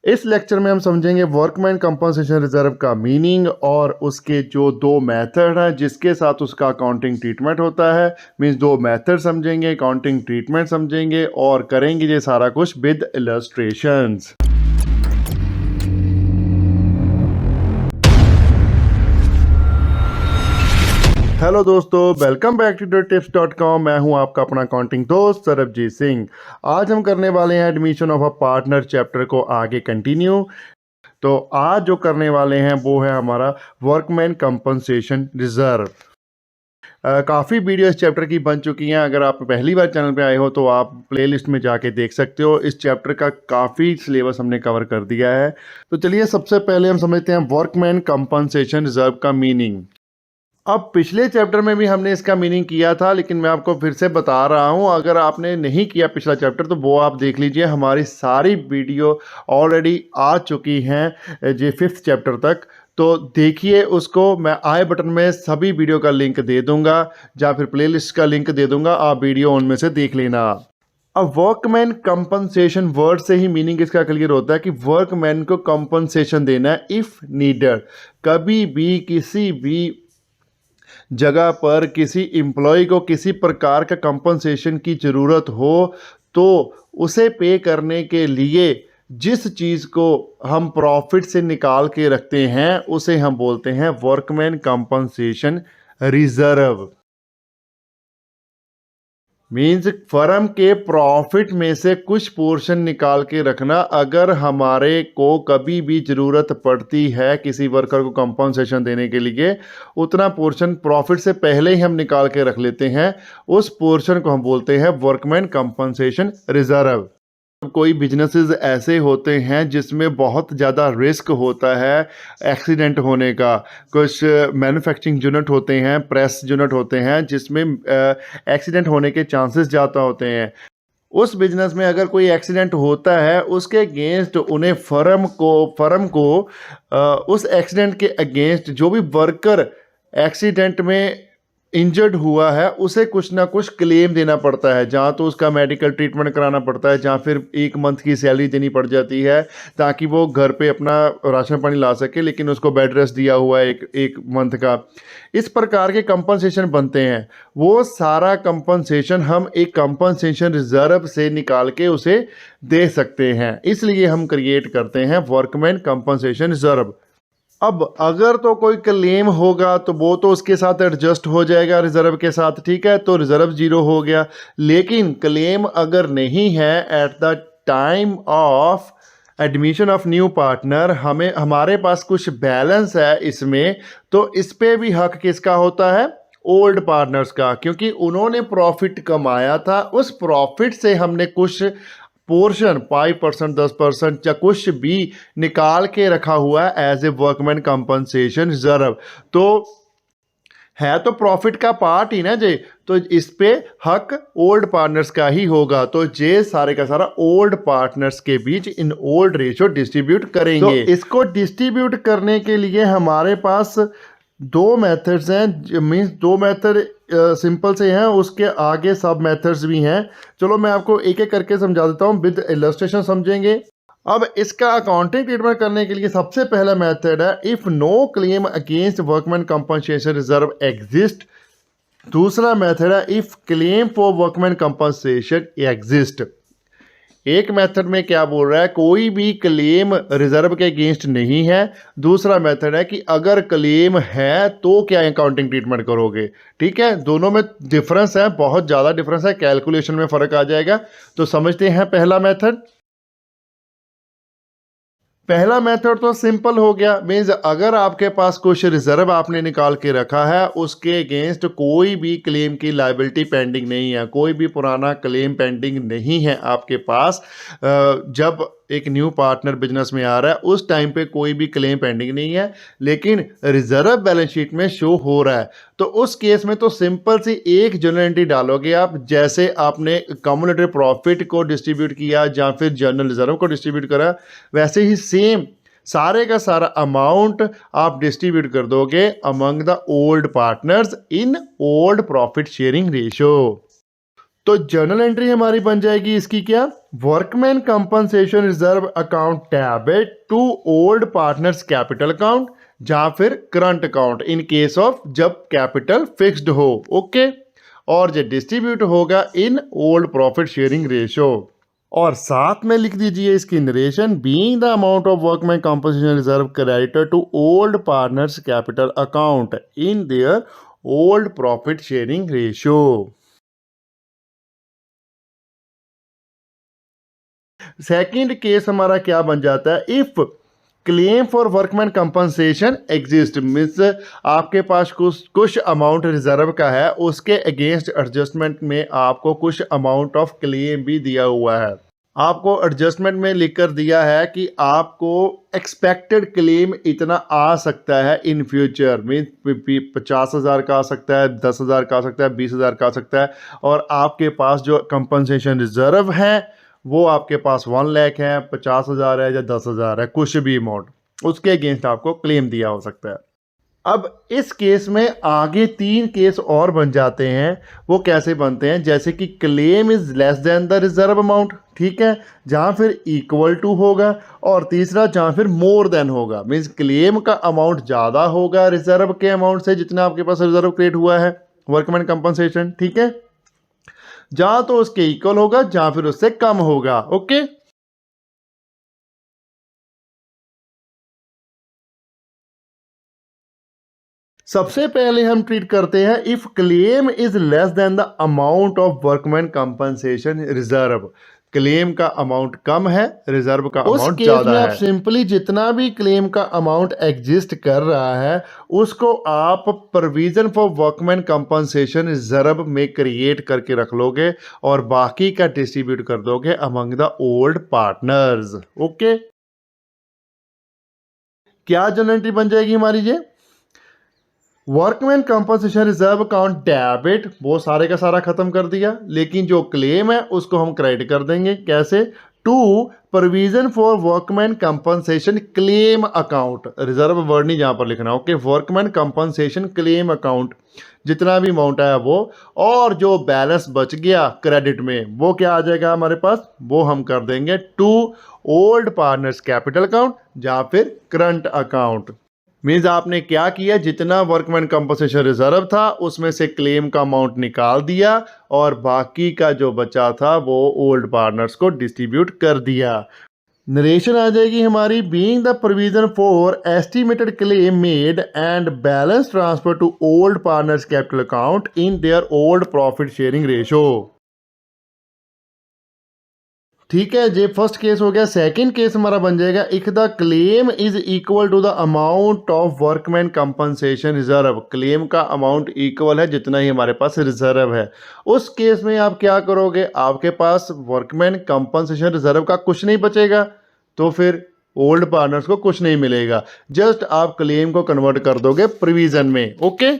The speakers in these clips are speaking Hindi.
इस लेक्चर में हम समझेंगे वर्कमैन कंपनसेशन रिजर्व का मीनिंग और उसके जो दो मेथड हैं जिसके साथ उसका अकाउंटिंग ट्रीटमेंट होता है। मीन्स दो मेथड समझेंगे, अकाउंटिंग ट्रीटमेंट समझेंगे और करेंगे ये सारा कुछ विद इलस्ट्रेशंस। हेलो दोस्तों, वेलकम बैक टू tips.com। मैं हूं आपका अपना अकाउंटिंग दोस्त सरबजीत सिंह। आज हम करने वाले हैं admission of a partner chapter को आगे कंटिन्यू। तो आज जो करने वाले हैं वो है हमारा वर्कमैन कंपनसेशन रिजर्व। काफ़ी वीडियो इस चैप्टर की बन चुकी हैं। अगर आप पहली बार चैनल पे आए हो तो आप प्लेलिस्ट में जाके देख सकते हो। इस चैप्टर का काफ़ी सिलेबस हमने कवर कर दिया है। तो चलिए सबसे पहले हम समझते हैं वर्कमैन कंपनसेशन रिजर्व का मीनिंग। अब पिछले चैप्टर में भी हमने इसका मीनिंग किया था, लेकिन मैं आपको फिर से बता रहा हूँ। अगर आपने नहीं किया पिछला चैप्टर तो वो आप देख लीजिए। हमारी सारी वीडियो ऑलरेडी आ चुकी हैं जी 5th चैप्टर तक। तो देखिए उसको, मैं आई बटन में सभी वीडियो का लिंक दे दूंगा या फिर प्लेलिस्ट का लिंक दे दूंगा, आप वीडियो उनमें से देख लेना। अब वर्कमैन कंपनसेशन वर्ड से ही मीनिंग इसका क्लियर होता है कि वर्कमैन को कंपनसेशन देना है इफ़ नीडेड। कभी भी किसी भी जगह पर किसी एम्प्लॉय को किसी प्रकार का कंपनसेशन की ज़रूरत हो तो उसे पे करने के लिए जिस चीज़ को हम प्रॉफिट से निकाल के रखते हैं उसे हम बोलते हैं workman compensation reserve. Means firm के प्रॉफिट में से कुछ पोर्शन निकाल के रखना। अगर हमारे को कभी भी ज़रूरत पड़ती है किसी वर्कर को कंपनसेशन देने के लिए, उतना पोर्शन प्रॉफिट से पहले ही हम निकाल के रख लेते हैं। उस पोर्शन को हम बोलते हैं वर्कमैन कंपनसेशन रिजर्व। कोई बिजनेसेस ऐसे होते हैं जिसमें बहुत ज़्यादा रिस्क होता है एक्सीडेंट होने का। कुछ मैन्युफैक्चरिंग यूनिट होते हैं, प्रेस यूनिट होते हैं जिसमें एक्सीडेंट होने के चांसेस ज़्यादा होते हैं। उस बिजनेस में अगर कोई एक्सीडेंट होता है उसके अगेंस्ट उन्हें फर्म को उस एक्सीडेंट के अगेंस्ट जो भी वर्कर एक्सीडेंट में इंजर्ड हुआ है उसे कुछ ना कुछ क्लेम देना पड़ता है। जहाँ तो उसका मेडिकल ट्रीटमेंट कराना पड़ता है, जहाँ फिर 1 मंथ की सैलरी देनी पड़ जाती है ताकि वो घर पे अपना राशन पानी ला सके, लेकिन उसको बेड रेस्ट दिया हुआ है एक मंथ का। इस प्रकार के कंपनसेशन बनते हैं। वो सारा कंपनसेशन हम एक कंपनसेशन रिजर्व से निकाल के उसे दे सकते हैं, इसलिए हम क्रिएट करते हैं वर्कमैन कंपनसेशन रिजर्व। अब अगर तो कोई क्लेम होगा तो वो तो उसके साथ एडजस्ट हो जाएगा रिजर्व के साथ, ठीक है, तो रिजर्व जीरो हो गया। लेकिन क्लेम अगर नहीं है at the time of admission of new partner, हमारे पास कुछ बैलेंस है इसमें, तो इस पे भी हक किसका होता है? ओल्ड पार्टनर्स का, क्योंकि उन्होंने प्रॉफिट कमाया था। उस प्रॉफिट से हमने कुछ पोर्शन 5%, 10% या कुछ भी निकाल के रखा हुआ है as a workman compensation reserve. तो है तो प्रॉफिट का पार्ट ही ना जे, तो इस पे हक ओल्ड पार्टनर्स का ही होगा। तो जे सारे का सारा ओल्ड पार्टनर्स के बीच इन ओल्ड रेशियो डिस्ट्रीब्यूट करेंगे। तो इसको डिस्ट्रीब्यूट करने के लिए हमारे पास दो मेथड्स हैं। मीन्स दो मेथड सिंपल से हैं, उसके आगे सब मेथड्स भी हैं। चलो मैं आपको एक एक करके समझा देता हूँ, विद इलस्ट्रेशन समझेंगे। अब इसका अकाउंटिंग ट्रीटमेंट करने के लिए सबसे पहला मेथड है if no claim against workman compensation reserve exist. दूसरा मेथड है if claim for workman compensation exist. एक मेथड में क्या बोल रहा है, कोई भी क्लेम रिजर्व के अगेंस्ट नहीं है। दूसरा मेथड है कि अगर क्लेम है तो क्या अकाउंटिंग ट्रीटमेंट करोगे। ठीक है, दोनों में डिफरेंस है, बहुत ज़्यादा डिफरेंस है, कैलकुलेशन में फ़र्क आ जाएगा। तो समझते हैं पहला मेथड। पहला मेथड तो सिंपल हो गया। मीन्स अगर आपके पास कुछ रिजर्व आपने निकाल के रखा है, उसके अगेंस्ट कोई भी क्लेम की लायबिलिटी पेंडिंग नहीं है, कोई भी पुराना क्लेम पेंडिंग नहीं है आपके पास। जब एक न्यू पार्टनर बिजनेस में आ रहा है उस टाइम पे कोई भी क्लेम पेंडिंग नहीं है, लेकिन रिजर्व बैलेंस शीट में शो हो रहा है, तो उस केस में तो सिंपल सी एक जर्नल एंट्री डालोगे आप। जैसे आपने कम्युलेटिव प्रॉफिट को डिस्ट्रीब्यूट किया या फिर जर्नल रिजर्व को डिस्ट्रीब्यूट करा, वैसे ही सेम सारे का सारा अमाउंट आप डिस्ट्रीब्यूट कर दोगे among the old partners in old profit sharing ratio. तो जर्नल एंट्री हमारी बन जाएगी इसकी क्या, workman compensation reserve account debit to old partners capital account या फिर current account in case of जब कैपिटल फिक्स्ड हो। ओके, और जो डिस्ट्रीब्यूट होगा in old profit sharing ratio. और साथ में लिख दीजिए इसकी narration, being the amount of workman compensation reserve creditor to old partners capital account in their old profit sharing ratio. Second case हमारा क्या बन जाता है, if claim for workman compensation exist, means आपके पास कुछ अमाउंट रिजर्व का है, उसके अगेंस्ट एडजस्टमेंट में आपको कुछ अमाउंट ऑफ क्लेम भी दिया हुआ है। आपको एडजस्टमेंट में लिखकर दिया है कि आपको एक्सपेक्टेड क्लेम इतना आ सकता है इन फ्यूचर, मीन्स 50,000 का आ सकता है, 10,000 का आ सकता है, 20,000 का आ सकता है, और आपके पास जो कंपनसेशन रिजर्व है वो आपके पास 1 लाख है, 50,000 है या 10,000 है, कुछ भी अमाउंट, उसके अगेंस्ट आपको क्लेम दिया हो सकता है। अब इस केस में आगे 3 केस और बन जाते हैं। वो कैसे बनते हैं, जैसे कि claim is less than the reserve amount, ठीक है, जहां फिर इक्वल टू होगा, और तीसरा जहां फिर मोर देन होगा, मीन्स क्लेम का अमाउंट ज़्यादा होगा रिजर्व के अमाउंट से जितना आपके पास रिजर्व क्रिएट हुआ है वर्कमैन कंपनसेशन, ठीक है, जहां तो उसके इक्वल होगा जहां फिर उससे कम होगा। ओके, सबसे पहले हम ट्रीट करते हैं if claim is less than the amount of workman compensation reserve. Claim का अमाउंट कम है, रिजर्व का अमाउंट ज्यादा है। आप सिंपली जितना भी क्लेम का अमाउंट एग्जिस्ट कर रहा है उसको आप provision for workman compensation reserve में क्रिएट करके रख लोगे और बाकी का डिस्ट्रीब्यूट कर दोगे among the old partners. Okay, क्या जनरल एंट्री बन जाएगी हमारी ये, workman compensation reserve account debit, वो सारे का सारा खत्म कर दिया, लेकिन जो क्लेम है उसको हम क्रेडिट कर देंगे। कैसे, to provision for workman compensation claim account, reserve word नहीं जहां पर लिखना, okay, workman compensation claim account, जितना भी अमाउंट आया वो, और जो बैलेंस बच गया क्रेडिट में वो क्या आ जाएगा हमारे पास, वो हम कर देंगे to old partners capital account या फिर करंट अकाउंट। मीन्स आपने क्या किया, जितना वर्कमैन कंपनसेशन रिजर्व था उसमें से क्लेम का अमाउंट निकाल दिया और बाकी का जो बचा था वो ओल्ड पार्टनर्स को डिस्ट्रीब्यूट कर दिया। नरेशन आ जाएगी हमारी, being the provision for estimated claim made and balance transfer to old partners capital account in their old profit sharing ratio. ठीक है, ये फर्स्ट केस हो गया। सेकंड केस हमारा बन जाएगा, if the claim is equal to the amount of workman compensation reserve, claim का अमाउंट इक्वल है जितना ही हमारे पास रिजर्व है, उस केस में आप क्या करोगे, आपके पास वर्कमैन कंपनसेशन रिजर्व का कुछ नहीं बचेगा तो फिर ओल्ड पार्टनर्स को कुछ नहीं मिलेगा, जस्ट आप क्लेम को कन्वर्ट कर दोगे प्रोविजन में। ओके,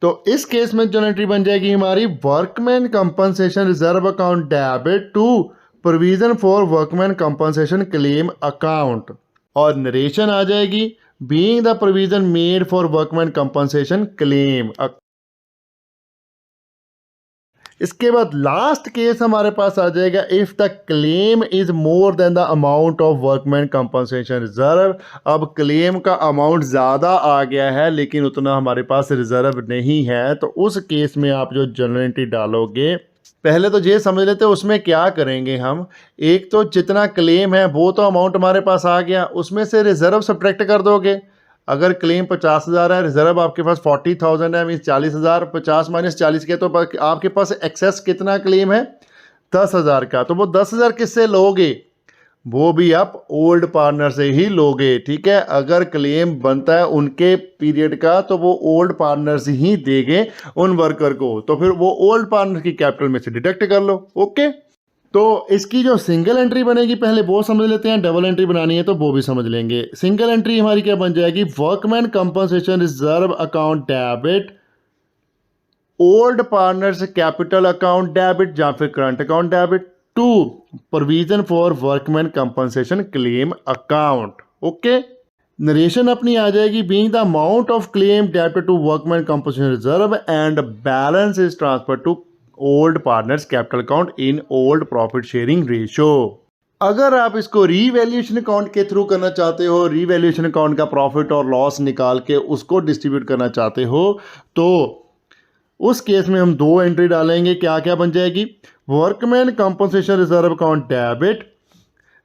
तो इस केस में जो एंट्री बन जाएगी हमारी, workman compensation reserve account debit to provision for workman compensation claim account, और नरेशन आ जाएगी, being the provision made for workman compensation claim. इसके बाद लास्ट केस हमारे पास आ जाएगा, if the claim is more than the amount of workman compensation reserve. अब क्लेम का अमाउंट ज़्यादा आ गया है लेकिन उतना हमारे पास रिजर्व नहीं है, तो उस केस में आप जो जनरल एंट्री डालोगे, पहले तो ये समझ लेते हैं उसमें क्या करेंगे हम। एक तो जितना क्लेम है वो तो अमाउंट हमारे पास आ गया, उसमें से रिजर्व सब्ट्रैक्ट कर दोगे। अगर क्लेम 50,000 है, रिजर्व आपके पास 40,000 है, मीन 40,000, 50 माइनस 40 के, तो आपके पास एक्सेस कितना क्लेम है, 10,000 का। तो वो 10,000 किससे लोगे, वो भी आप ओल्ड पार्टनर से ही लोगे। ठीक है, अगर क्लेम बनता है उनके पीरियड का तो वो ओल्ड पार्टनर से ही देंगे उन वर्कर को, तो फिर वो ओल्ड पार्टनर की कैपिटल में से डिडक्ट कर लो। ओके, तो इसकी जो सिंगल एंट्री बनेगी पहले वो समझ लेते हैं, डबल एंट्री बनानी है तो वो भी समझ लेंगे। सिंगल एंट्री हमारी क्या बन जाएगी, workman compensation reserve account debit old partners capital account debit या फिर current account debit to provision for workman compensation claim account. Okay, narration अपनी आ जाएगी, being the amount of claim debited to workman compensation reserve and balance is transfer to old partners capital account in old profit sharing ratio. अगर आप इसको रीवैल्यूएशन अकाउंट के थ्रू करना चाहते हो, रीवैल्यूएशन अकाउंट का प्रॉफिट और लॉस निकाल के उसको डिस्ट्रीब्यूट करना चाहते हो, तो उस केस में हम दो एंट्री डालेंगे। क्या क्या बन जाएगी? Workman compensation reserve account debit,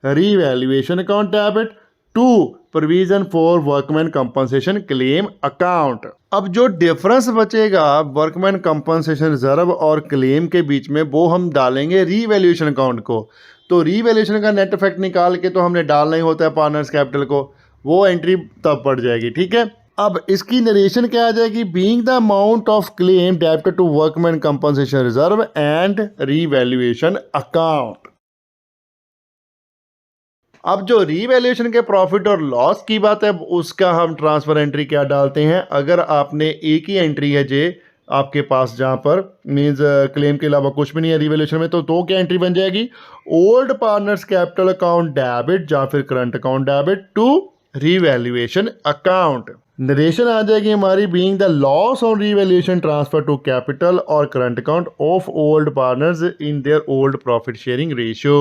revaluation account debit, to provision for workman compensation claim account. अब जो डिफरेंस बचेगा वर्कमैन कंपनसेशन रिजर्व और क्लेम के बीच में, वो हम डालेंगे रीवैल्यूएशन अकाउंट को। तो रीवैल्यूएशन का नेट इफेक्ट निकाल के तो हमने डालना ही होता है पार्टनर्स कैपिटल को, वो एंट्री तब पड़ जाएगी। ठीक है, अब इसकी नरेशन क्या आ जाएगी? Being the amount of claim debited to workman compensation reserve and revaluation account. अब जो रीवैल्यूएशन के प्रॉफिट और लॉस की बात है, उसका हम ट्रांसफर एंट्री क्या डालते हैं? अगर आपने एक ही एंट्री है जे आपके पास जहां पर मीन्स क्लेम के अलावा कुछ भी नहीं है रीवैल्यूएशन में, तो क्या एंट्री बन जाएगी? Old partners capital account debit या फिर current account debit to revaluation account. Narration आ जाएगी हमारी being the loss on revaluation transfer to capital और current account of old partners in their old profit sharing ratio.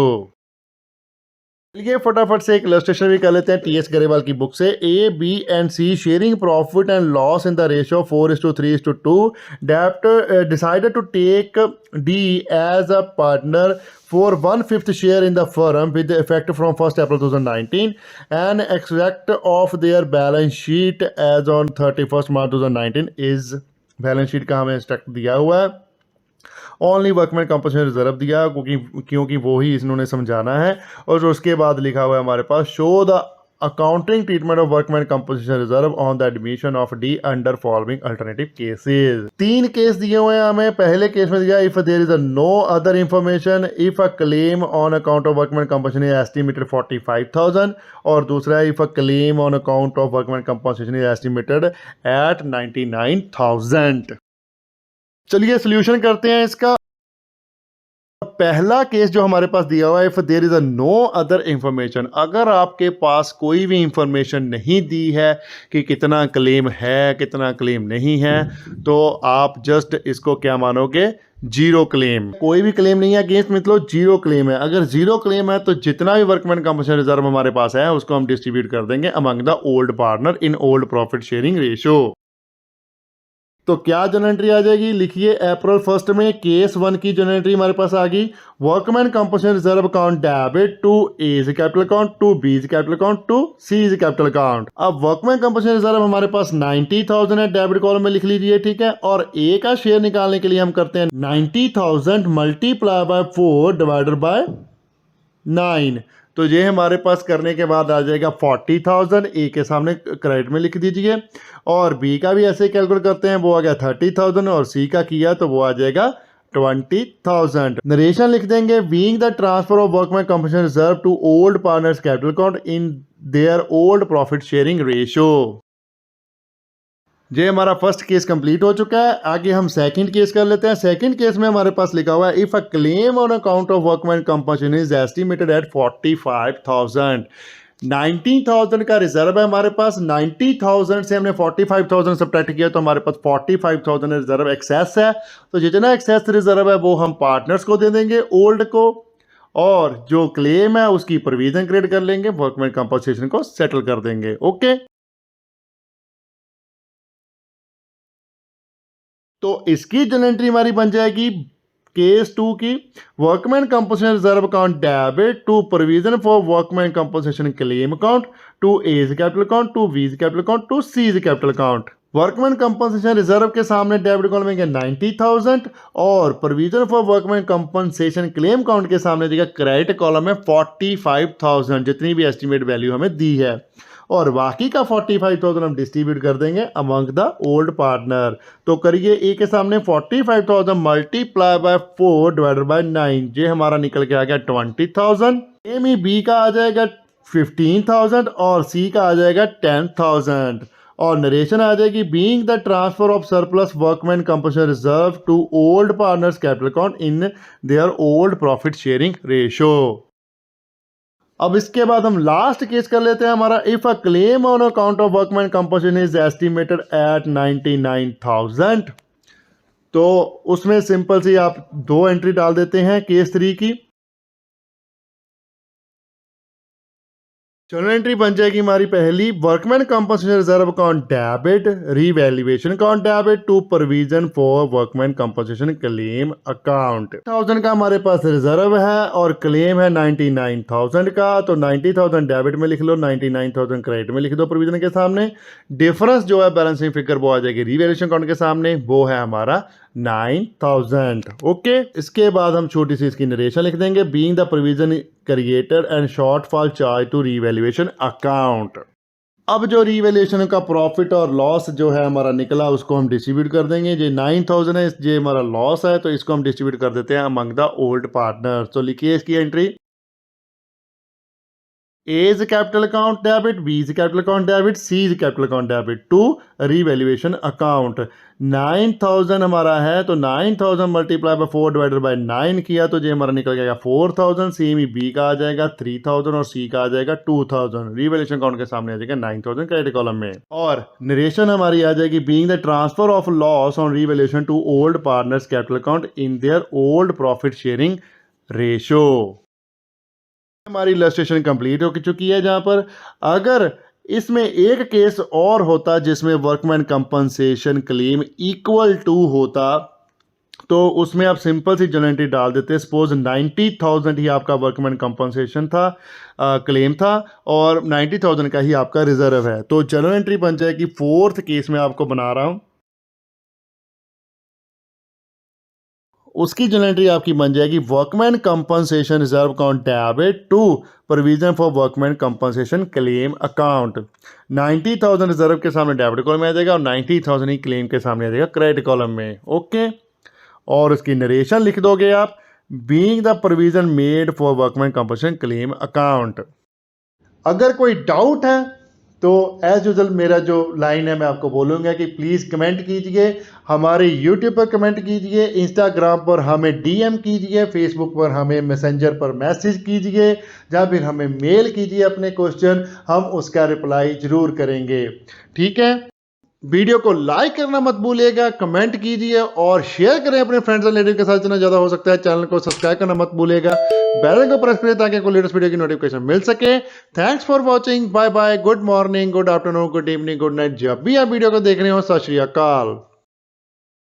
चलिए फटाफट से एक इलस्ट्रेशन भी कर लेते हैं टीएस गरेवाल की बुक से। A, B and C sharing profit and loss in the ratio 4:3:2 डेब्ट decided to take D as a partner for 1/5 share in the firm with effect from 1st April 2019 and extract of their balance sheet as on 31st March 2019 is balance sheet का हमें एक्सट्रैक्ट दिया हुआ है। ओनली वर्कमैन कंपनसेशन रिजर्व दिया क्योंकि वो ही इन्होंने समझाना है। और उसके बाद लिखा हुआ है हमारे पास show the accounting treatment of workman compensation reserve on the admission of D under following alternative cases. 3 case दिए हुए हैं हमें। पहले केस में दिया if there is no other information if a claim on account of workman compensation is estimated 45,000 और दूसरा है if a claim on account of workman compensation is estimated at 99,000। चलिए सोल्यूशन करते हैं इसका। पहला केस जो हमारे पास दिया हुआ है if there is a no other information, अगर आपके पास कोई भी इंफॉर्मेशन नहीं दी है कि कितना क्लेम है कितना क्लेम नहीं है, तो आप जस्ट इसको क्या मानोगे? Zero claim. कोई भी क्लेम नहीं है अगेंस्ट, मतलब जीरो क्लेम है। अगर जीरो क्लेम है तो जितना भी वर्कमैन कंपनसेशन रिजर्व हमारे पास है उसको हम डिस्ट्रीब्यूट कर देंगे among the old partner in old profit sharing ratio. तो क्या जनरल एंट्री आ जाएगी? लिखिए अप्रैल 1 में केस 1 की जनरल एंट्री हमारे पास आ गई। Workman compensation reserve account debit to A capital account to B capital account to C capital account. अब वर्कमैन कंपनसेशन रिजर्व हमारे पास 90,000 है, डेबिट कॉलम में लिख लीजिए। ठीक है, और ए का शेयर निकालने के लिए हम करते हैं 90,000 मल्टीप्लाई बाय 4 डिवाइडेड बाय 9। तो ये हमारे पास करने के बाद आ जाएगा 40,000। ए के सामने क्रेडिट में लिख दीजिए और बी का भी ऐसे कैलकुलेट करते हैं, वो आ गया 30,000 और सी का किया तो वो आ जाएगा 20,000। नरेशन लिख देंगे being the transfer of workman compensation reserve to old partners capital account in their old profit sharing ratio. ये हमारा फर्स्ट केस कंप्लीट हो चुका है। आगे हम सेकंड केस कर लेते हैं। सेकंड केस में हमारे पास लिखा हुआ है if a claim on account of workman compensation is estimated eight 45,000। 90,000 का रिजर्व है हमारे पास। 90,000 से हमने 45,000 सब्ट्रैक्ट किया तो हमारे पास 45,000 रिजर्व एक्सेस है। तो जितना एक्सेस रिजर्व है वो हम पार्टनर्स को दे देंगे ओल्ड को, और जो क्लेम है उसकी प्रोविजन क्रिएट कर लेंगे, वर्कमैन कंपनसेशन को सेटल कर देंगे। ओके, तो इसकी जनरल एंट्री हमारी बन जाएगी केस 2 की। Workman compensation reserve account debit to provision for workman compensation claim account to A capital account to B capital account to C capital account. Workman compensation reserve के सामने डेबिट कॉलम में 90,000 और provision for workman compensation claim account के सामने जगह क्रेडिट कॉलम में 45,000 जितनी भी एस्टिमेट वैल्यू हमें दी है, और बाकी का 45,000 हम डिस्ट्रीब्यूट कर देंगे अमंग द ओल्ड पार्टनर। तो करिए ए के सामने 45,000 मल्टीप्लाई बाय 4 डिवाइडेड बाय 9, ये हमारा निकल के आ गया 20,000। ए में बी का आ जाएगा 15,000 और सी का आ जाएगा 10,000। और नरेशन आ जाएगी being the transfer of surplus workman compensation reserve to old partners capital account in their old profit sharing ratio. अब इसके बाद हम लास्ट केस कर लेते हैं हमारा if a claim on account of workman compensation is estimated at 99,000। तो उसमें सिंपल सी आप 2 एंट्री डाल देते हैं केस 3 की। चलो एंट्री बन जाएगी हमारी पहली, workman compensation reserve account debit, revaluation account debit to provision for workman compensation claim account. 1000 का हमारे पास रिजर्व है और क्लेम है 99,000 का, तो 90,000 डेबिट में लिख लो, 99,000 क्रेडिट में लिख दो प्रोविजन के सामने। डिफरेंस जो है बैलेंसिंग फिगर वो आ जाएगी रीवैल्यूएशन अकाउंट के सामने, वो है हमारा 9,000। ओके, इसके बाद हम छोटी सी इसकी नरेशन लिख देंगे, being the provision creator and shortfall charge to revaluation account. अब जो रीवैल्यूएशन का प्रॉफिट और लॉस जो है हमारा निकला उसको हम डिस्ट्रीब्यूट कर देंगे। जो 9,000 है ये हमारा लॉस है, तो इसको हम डिस्ट्रीब्यूट कर देते हैं अमंग द ओल्ड पार्टनर। तो लिखिए इसकी entry, A is a capital account debit, B is a capital account debit, C is a capital account debit to revaluation account। 9,000 हमारा है, तो 9,000 मल्टीप्लाई बाय 4 डिवाइडेड बाय 9 किया तो ये हमारा निकल जाएगा 4,000। सेम ही B का आ जाएगा 3,000 और C का आ जाएगा 2,000। रिवैल्यूएशन अकाउंट के सामने आ जाएगा 9,000 क्रेडिट कॉलम में। और नरेशन हमारी आ जाएगी, being the transfer of loss on revaluation to old partners capital account in their old profit sharing ratio. हमारी इलस्ट्रेशन कंप्लीट हो चुकी है, जहां पर अगर इसमें एक केस और होता जिसमें workman compensation claim equal to होता तो उसमें आप सिंपल सी जनरल एंट्री डाल देते। सपोज 90,000 ही आपका वर्कमैन कंपनसेशन था, क्लेम था, और 90,000 का ही आपका रिजर्व है, तो जनरल एंट्री बन जाएगी। फोर्थ केस में आपको बना रहा हूं, उसकी जनरल एंट्री आपकी बन जाएगी workman compensation reserve account debit to provision for workman compensation claim account. 90,000 reserve के सामने डेबिट कॉलम में आ जाएगा और 90,000 ही क्लेम के सामने आ जाएगा क्रेडिट कॉलम में। ओके, और उसकी नरेशन लिख दोगे आप, being the provision made for workman compensation claim account. अगर कोई डाउट है तो एज यूजल मेरा जो लाइन है मैं आपको बोलूँगा कि प्लीज़ कमेंट कीजिए, हमारे यूट्यूब पर कमेंट कीजिए, इंस्टाग्राम पर हमें डीएम कीजिए, फेसबुक पर हमें मैसेंजर पर मैसेज कीजिए, या फिर हमें मेल कीजिए अपने क्वेश्चन, हम उसका रिप्लाई ज़रूर करेंगे। ठीक है, वीडियो को लाइक करना मत भूलिएगा, कमेंट कीजिए और शेयर करें अपने फ्रेंड्स एंड रिलेटिव के साथ जितना ज़्यादा हो सकता है। चैनल को सब्सक्राइब करना मत भूलिएगा, बेल आइकन को प्रेस करिए ताकि आपको लेटेस्ट वीडियो की नोटिफिकेशन मिल सके। Thanks for watching, bye bye, good morning, good afternoon, good evening, good night. जब भी आप वीडियो को देख रहे हो, सत श्री अकाल।